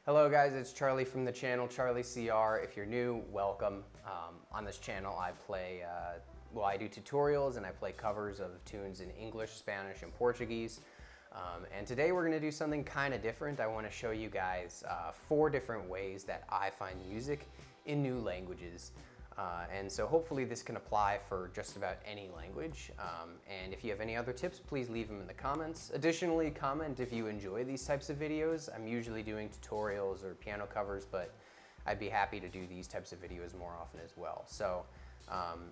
Hello guys, it's Charlie from the channel Charlie CR. If you're new, welcome. On this channel I play, I do tutorials and I play covers of tunes in English, Spanish, and Portuguese. And today we're gonna do something kind of different. I wanna show you guys 4 different ways that I find music in new languages. And so hopefully this can apply for just about any language. And if you have any other tips, please leave them in the comments. Additionally, comment if you enjoy these types of videos. I'm usually doing tutorials or piano covers, but I'd be happy to do these types of videos more often as well. So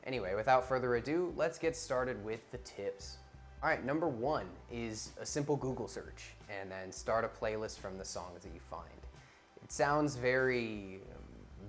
anyway, without further ado, let's get started with the tips. All right, number 1 is a simple Google search and then start a playlist from the songs that you find. It sounds very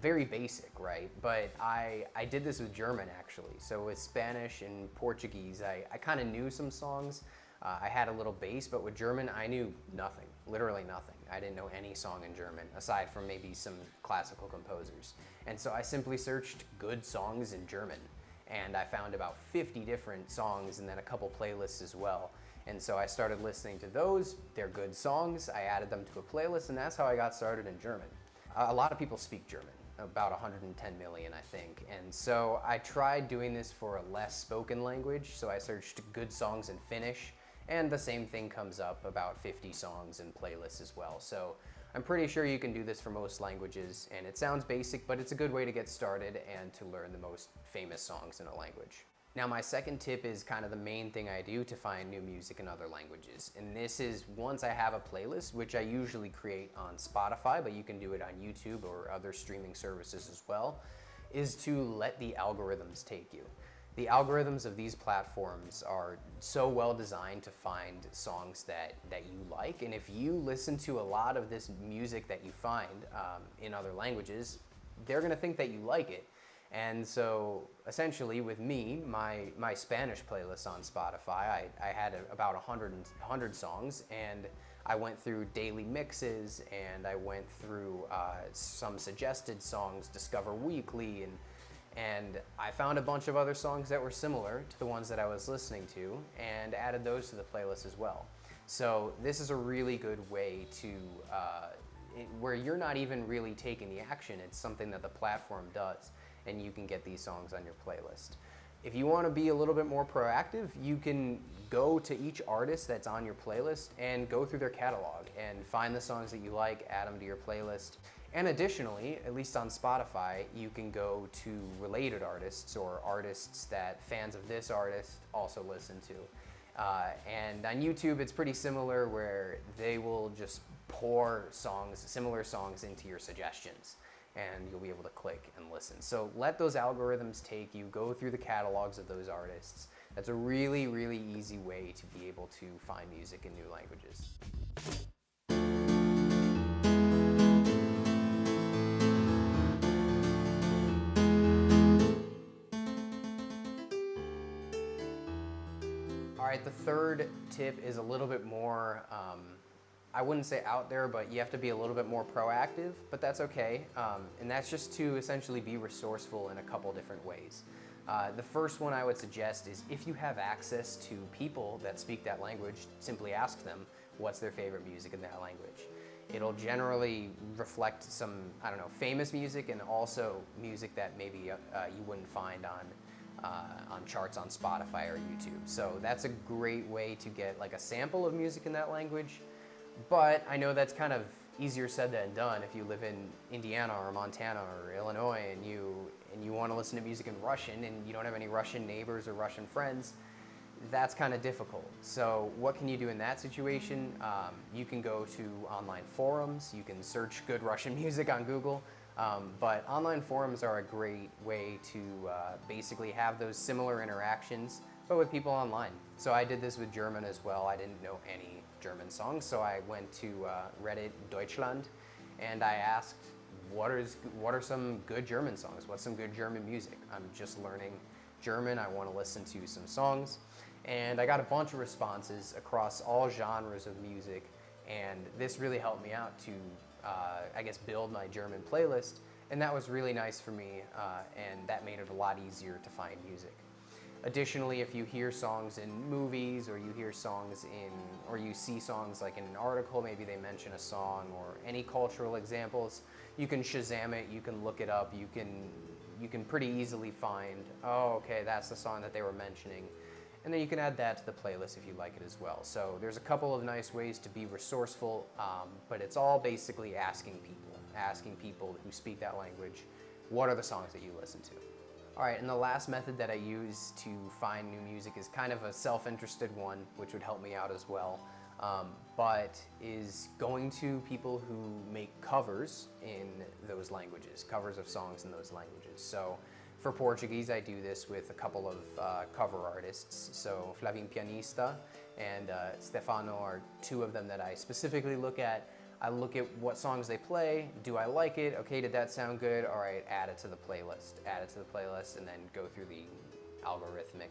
basic, right? But I did this with German actually. So with Spanish and Portuguese, I kind of knew some songs. I had a little base, but with German, I knew nothing, literally nothing. I didn't know any song in German, aside from maybe some classical composers. And so I simply searched good songs in German, and I found about 50 different songs and then a couple playlists as well. And so I started listening to those. They're good songs. I added them to a playlist, and that's how I got started in German. A lot of people speak German, about 110 million, I think. And so I tried doing this for a less spoken language. So I searched good songs in Finnish, and the same thing comes up, about 50 songs in playlists as well. So I'm pretty sure you can do this for most languages, and it sounds basic, but it's a good way to get started and to learn the most famous songs in a language. Now my second tip is kind of the main thing I do to find new music in other languages. And this is once I have a playlist, which I usually create on Spotify, but you can do it on YouTube or other streaming services as well, is to let the algorithms take you. The algorithms of these platforms are so well designed to find songs that you like. And if you listen to a lot of this music that you find in other languages, they're gonna think that you like it. And so essentially with me, my Spanish playlist on Spotify, I had about 100 songs, and I went through daily mixes, and I went through some suggested songs, Discover Weekly, and I found a bunch of other songs that were similar to the ones that I was listening to and added those to the playlist as well. So this is a really good way to, where you're not even really taking the action, it's something that the platform does, and you can get these songs on your playlist. If you want to be a little bit more proactive, you can go to each artist that's on your playlist and go through their catalog and find the songs that you like, add them to your playlist. And additionally, at least on Spotify, you can go to related artists or artists that fans of this artist also listen to. And on YouTube, it's pretty similar, where they will just pour songs, similar songs, into your suggestions, and you'll be able to click and listen. So let those algorithms take you, go through the catalogs of those artists. That's a really, really easy way to be able to find music in new languages. All right, the third tip is a little bit more, I wouldn't say out there, but you have to be a little bit more proactive, but that's okay. And that's just to essentially be resourceful in a couple different ways. The first one I would suggest is, if you have access to people that speak that language, simply ask them what's their favorite music in that language. It'll generally reflect some, I don't know, famous music, and also music that maybe you wouldn't find on charts on Spotify or YouTube. So that's a great way to get like a sample of music in that language. But I know that's kind of easier said than done. If you live in Indiana or Montana or Illinois and you want to listen to music in Russian and you don't have any Russian neighbors or Russian friends, that's kind of difficult. So what can you do in that situation? You can go to online forums. You can search good Russian music on Google. But online forums are a great way to basically have those similar interactions, but with people online. So I did this with German as well. I didn't know any German songs, so I went to Reddit Deutschland, and I asked, what are some good German songs? What's some good German music? I'm just learning German. I want to listen to some songs. And I got a bunch of responses across all genres of music, and this really helped me out to I guess build my German playlist, and that was really nice for me, and that made it a lot easier to find music. Additionally, if you hear songs in movies or you hear songs or you see songs like in an article, maybe they mention a song or any cultural examples, you can Shazam it, you can look it up, you can pretty easily find, oh, okay, that's the song that they were mentioning. And then you can add that to the playlist if you like it as well. So there's a couple of nice ways to be resourceful, but it's all basically asking people who speak that language, what are the songs that you listen to? All right, and the last method that I use to find new music is kind of a self-interested one, which would help me out as well, but is going to people who make covers in those languages, covers of songs in those languages. So for Portuguese, I do this with a couple of cover artists. So Flavin Pianista and Stefano are two of them that I specifically look at. I look at what songs they play. Do I like it? Okay, did that sound good? All right, add it to the playlist. Add it to the playlist and then go through the algorithmic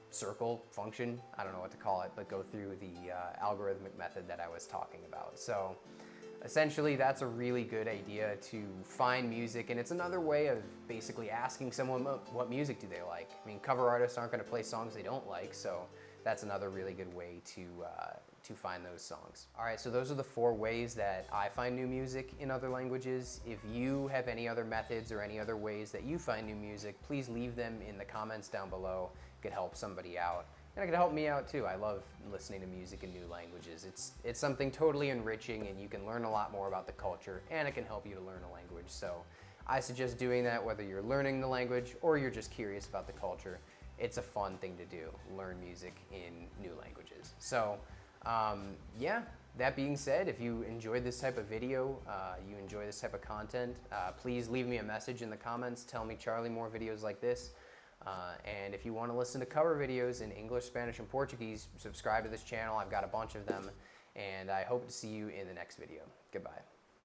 circle function. I don't know what to call it, but go through the algorithmic method that I was talking about. So essentially, that's a really good idea to find music, and it's another way of basically asking someone what music do they like. I mean, cover artists aren't going to play songs they don't like, so that's another really good way to find those songs. All right, so those are the 4 ways that I find new music in other languages. If you have any other methods or any other ways that you find new music, please leave them in the comments down below. It could help somebody out. And it can help me out too. I love listening to music in new languages. It's something totally enriching, and you can learn a lot more about the culture, and it can help you to learn a language. So I suggest doing that whether you're learning the language or you're just curious about the culture. It's a fun thing to do, learn music in new languages. So yeah, that being said, if you enjoyed this type of video, you enjoy this type of content, please leave me a message in the comments. Tell me, Charlie, more videos like this. And if you want to listen to cover videos in English, Spanish, and Portuguese, subscribe to this channel. I've got a bunch of them, and I hope to see you in the next video. Goodbye.